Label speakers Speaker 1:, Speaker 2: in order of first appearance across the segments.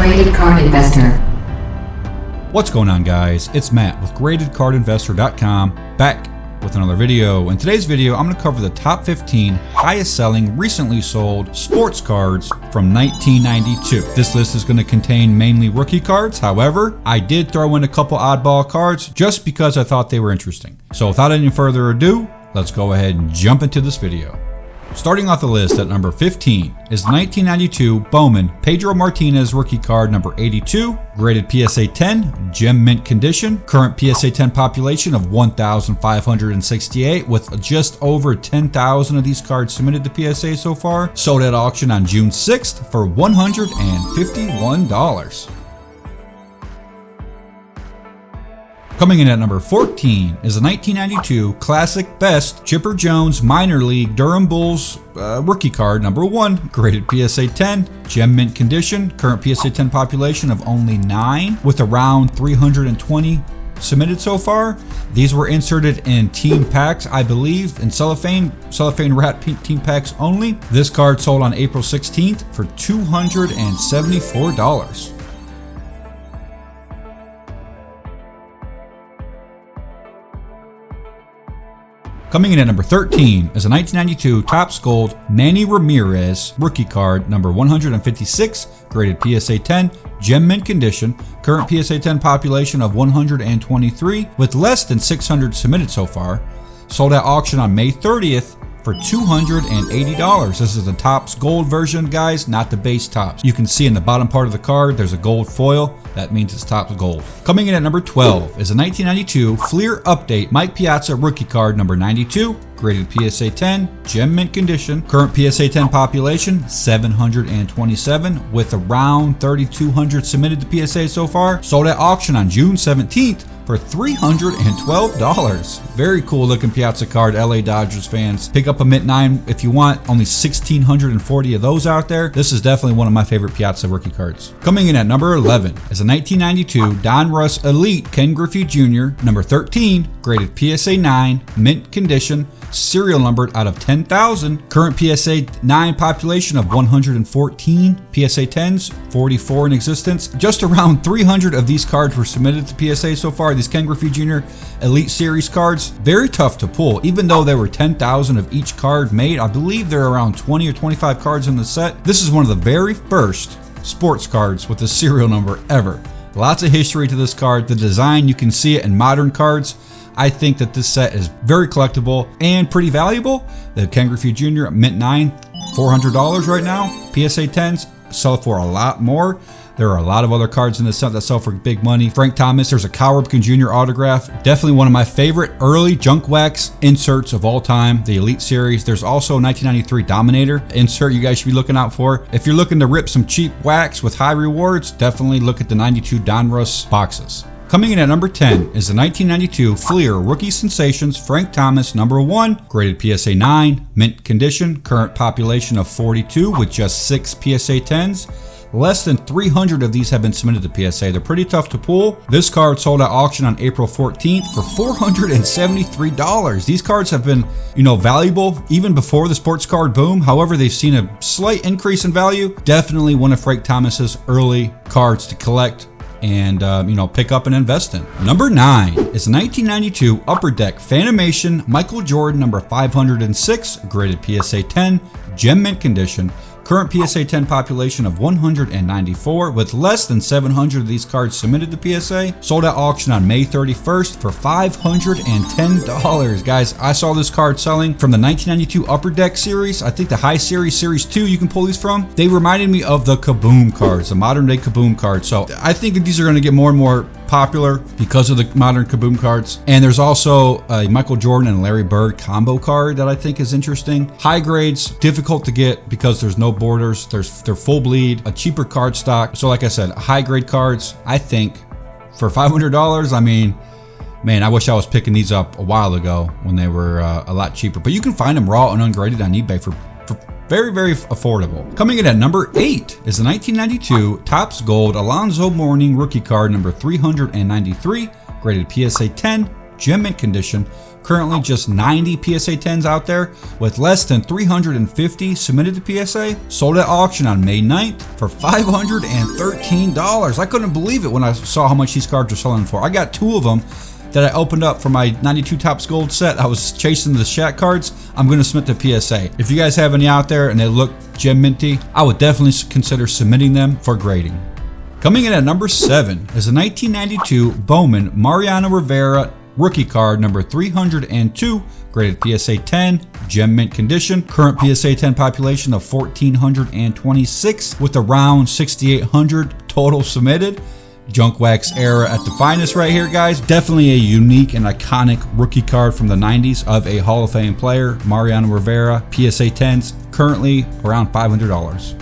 Speaker 1: Graded Card Investor.
Speaker 2: What's going on, guys? It's Matt with GradedCardInvestor.com, back with another video. In today's video, I'm going to cover the top 15 highest selling recently sold sports cards from 1992. This list is going to contain mainly rookie cards. However, I did throw in a couple oddball cards just because I thought they were interesting. So without any further ado, let's go ahead and jump into this video. Starting off the list at number 15 is 1992 Bowman Pedro Martinez rookie card number 82, graded PSA 10, gem mint condition, current PSA 10 population of 1,568 with just over 10,000 of these cards submitted to PSA so far, sold at auction on June 6th for $151. Coming in at number 14 is a 1992 Classic Best Chipper Jones Minor League Durham Bulls rookie card number 1, graded PSA 10, gem mint condition, current PSA 10 population of only 9 with around 320 submitted so far. These were inserted in team packs, I believe, in cellophane wrap team packs only. This card sold on April 16th for $274. Coming in at number 13 is a 1992 Topps Gold Manny Ramirez rookie card number 156, graded PSA 10, gem mint condition, current PSA 10 population of 123 with less than 600 submitted so far, sold at auction on May 30th for $280. This is the Topps Gold version, guys, not the base Topps. You can see in the bottom part of the card, there's a gold foil. That means it's Topps Gold. Coming in at number 12 is a 1992 Fleer Update Mike Piazza rookie card number 92, graded PSA 10, gem mint condition, current PSA 10 population 727 with around 3,200 submitted to PSA so far, sold at auction on June 17th for $312. Very cool looking Piazza card, LA Dodgers fans. Pick up a mint 9 if you want. Only 1,640 of those out there. This is definitely one of my favorite Piazza rookie cards. Coming in at number 11 is a 1992 Donruss Elite Ken Griffey Jr. number 13, graded PSA 9, mint condition, serial numbered out of 10,000, current PSA 9 population of 114, PSA 10s 44 in existence. Just around 300 of these cards were submitted to PSA so far. These Ken Griffey Jr. Elite Series cards, very tough to pull. Even though there were 10,000 of each card made, I believe there are around 20 or 25 cards in the set. This is one of the very first sports cards with a serial number ever. Lots of history to this card. The design, you can see it in modern cards. I think that this set is very collectible and pretty valuable. The Ken Griffey Jr. mint 9, $400 right now. PSA 10s sell for a lot more. There are a lot of other cards in this set that sell for big money. Frank Thomas, there's a Cal Ripken Jr. autograph. Definitely one of my favorite early junk wax inserts of all time, the Elite Series. There's also a 1993 Dominator insert you guys should be looking out for. If you're looking to rip some cheap wax with high rewards, definitely look at the 92 Donruss boxes. Coming in at number 10 is the 1992 Fleer Rookie Sensations Frank Thomas number 1, graded PSA 9, mint condition, current population of 42 with just 6 PSA 10s. Less than 300 of these have been submitted to PSA. They're pretty tough to pull. This card sold at auction on April 14th for $473. These cards have been, valuable even before the sports card boom. However, they've seen a slight increase in value. Definitely one of Frank Thomas's early cards to collect and pick up and invest in. Number 9 is 1992 Upper Deck Fanimation Michael Jordan number 506, graded PSA 10, gem mint condition, current PSA 10 population of 194 with less than 700 of these cards submitted to PSA, sold at auction on May 31st for $510. Guys, I saw this card selling from the 1992 Upper Deck series. I think the High Series, Series 2 you can pull these from. They reminded me of the Kaboom cards, the modern day Kaboom cards. So I think that these are going to get more and more popular because of the modern Kaboom cards. And there's also a Michael Jordan and Larry Bird combo card that I think is interesting. High grades, difficult to get because there's no borders. They're full bleed, a cheaper card stock. So like I said, high grade cards, I think for $500, I mean, man, I wish I was picking these up a while ago when they were a lot cheaper. But you can find them raw and ungraded on eBay for very, very affordable. Coming in at number 8 is the 1992 Topps Gold Alonzo Mourning rookie card number 393, graded PSA 10, gem mint condition, Currently just 90 PSA 10s out there with less than 350 submitted to PSA. Sold at auction on May 9th for $513. I couldn't believe it when I saw how much these cards are selling for. I got 2 of them that I opened up for my 92 Topps Gold set. I was chasing the Shaq cards. I'm going to submit to PSA. If you guys have any out there and they look gem minty, I would definitely consider submitting them for grading. Coming in at number 7 is a 1992 Bowman Mariano Rivera rookie card number 302, graded PSA 10, gem mint condition. Current PSA 10 population of 1,426 with around 6,800 total submitted. Junk wax era at the finest right here, guys. Definitely a unique and iconic rookie card from the 90s of a Hall of Fame player, Mariano Rivera. PSA 10s currently around $500.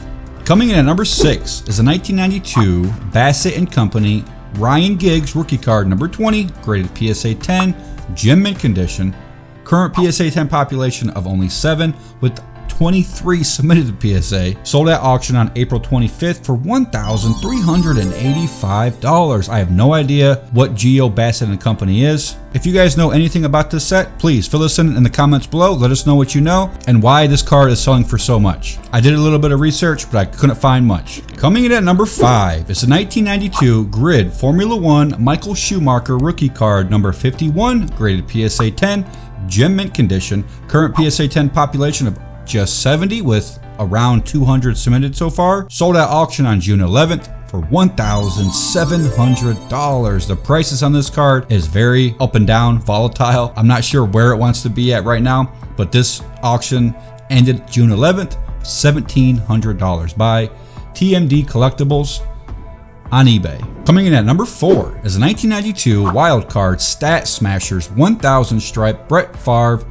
Speaker 2: Coming in at number 6 is a 1992 Bassett and Company Ryan Giggs rookie card number 20, graded PSA 10, gem mint condition. Current PSA 10 population of only 7 with 23 submitted to PSA. Sold at auction on April 25th for $1,385. I have no idea what Geo Bassett and Company is. If you guys know anything about this set, please fill us in the comments below. Let us know what you know and why this card is selling for so much. I did a little bit of research, but I couldn't find much. Coming in at number 5 is a 1992 Grid Formula 1 Michael Schumacher rookie card number 51, graded PSA 10, gem mint condition. Current PSA 10 population of just 70 with around 200 submitted so far. Sold at auction on June 11th for $1,700. The prices on this card is very up and down, volatile. I'm not sure where it wants to be at right now, but this auction ended June 11th, $1,700 by TMD Collectibles on eBay. Coming in at number 4 is a 1992 Wild Card Stat Smashers 1000 stripe Brett Favre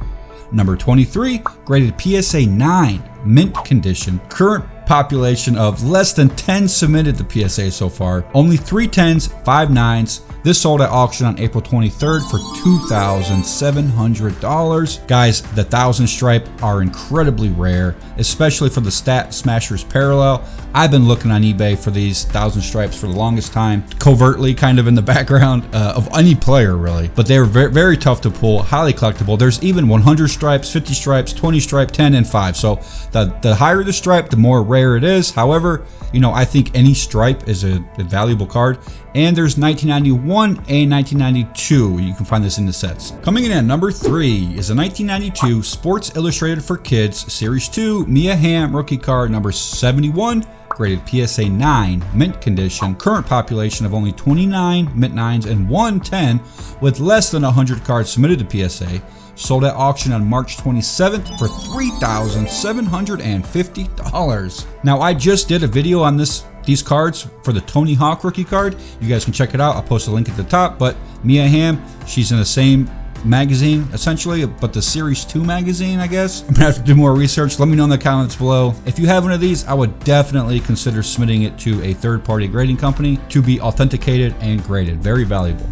Speaker 2: number 23, graded PSA 9, mint condition. Current population of less than 10 submitted to PSA so far. Only 3 10s, 5 9s. This sold at auction on April 23rd for $2,700. Guys, the 1000 stripe are incredibly rare, especially for the Stat Smashers parallel. I've been looking on eBay for these 1000 stripes for the longest time, covertly kind of in the background of any player really, but they're very, very tough to pull, highly collectible. There's even 100 stripes, 50 stripes, 20 stripe, 10 and 5. So the higher the stripe, the more rare it is. However, you know, I think any stripe is a valuable card. And there's 1991 and 1992. You can find this in the sets. Coming in at number 3 is a 1992 Sports Illustrated for Kids Series 2 Mia Hamm rookie card number 71, graded PSA 9, mint condition. Current population of only 29 mint 9s and 110 with less than 100 cards submitted to PSA. Sold at auction on March 27th for $3,750. Now, I just did a video on these cards for the Tony Hawk rookie card. You guys can check it out. I'll post a link at the top. But Mia Hamm, she's in the same magazine essentially, but the Series 2 magazine, I guess. I'm gonna have to do more research. Let me know in the comments below. If you have one of these, I would definitely consider submitting it to a third-party grading company to be authenticated and graded. Very valuable.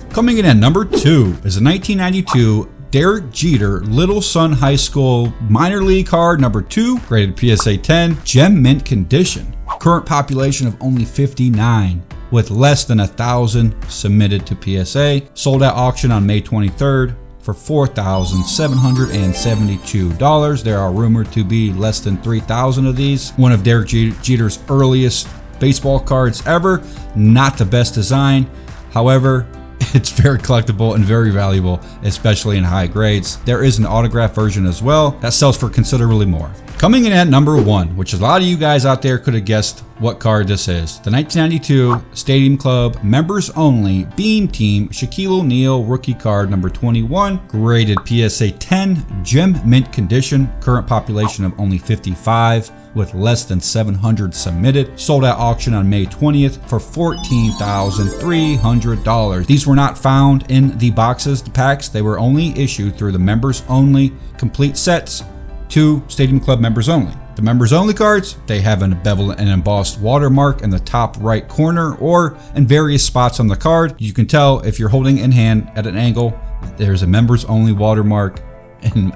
Speaker 2: Coming in at number 2 is a 1992 Derek Jeter Little Sun High School minor league card number 2, graded PSA 10, gem mint condition. Current population of only 59 with less than 1,000 submitted to PSA. Sold at auction on May 23rd for $4,772. There are rumored to be less than 3,000 of these. One of Derek Jeter's earliest baseball cards ever. Not the best design. However, it's very collectible and very valuable, especially in high grades. There is an autographed version as well that sells for considerably more. Coming in at number 1, which a lot of you guys out there could have guessed what card this is. The 1992 Stadium Club Members Only Beam Team Shaquille O'Neal rookie card number 21, graded PSA 10, gem mint condition. Current population of only 55 with less than 700 submitted. Sold at auction on May 20th for $14,300. These were not found in the boxes, the packs. They were only issued through the members only complete sets to Stadium Club members only. The members only cards, they have an beveled and embossed watermark in the top right corner or in various spots on the card. You can tell if you're holding in hand at an angle, there's a members only watermark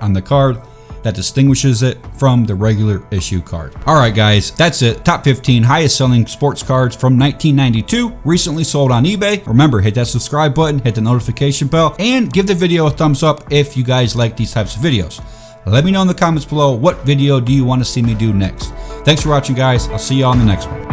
Speaker 2: on the card. that distinguishes it from the regular issue card. Alright guys, that's it. Top 15 highest selling sports cards from 1992, recently sold on eBay. Remember, hit that subscribe button, hit the notification bell, and give the video a thumbs up if you guys like these types of videos. Let me know in the comments below, what video do you want to see me do next. Thanks for watching guys, I'll see you on the next one.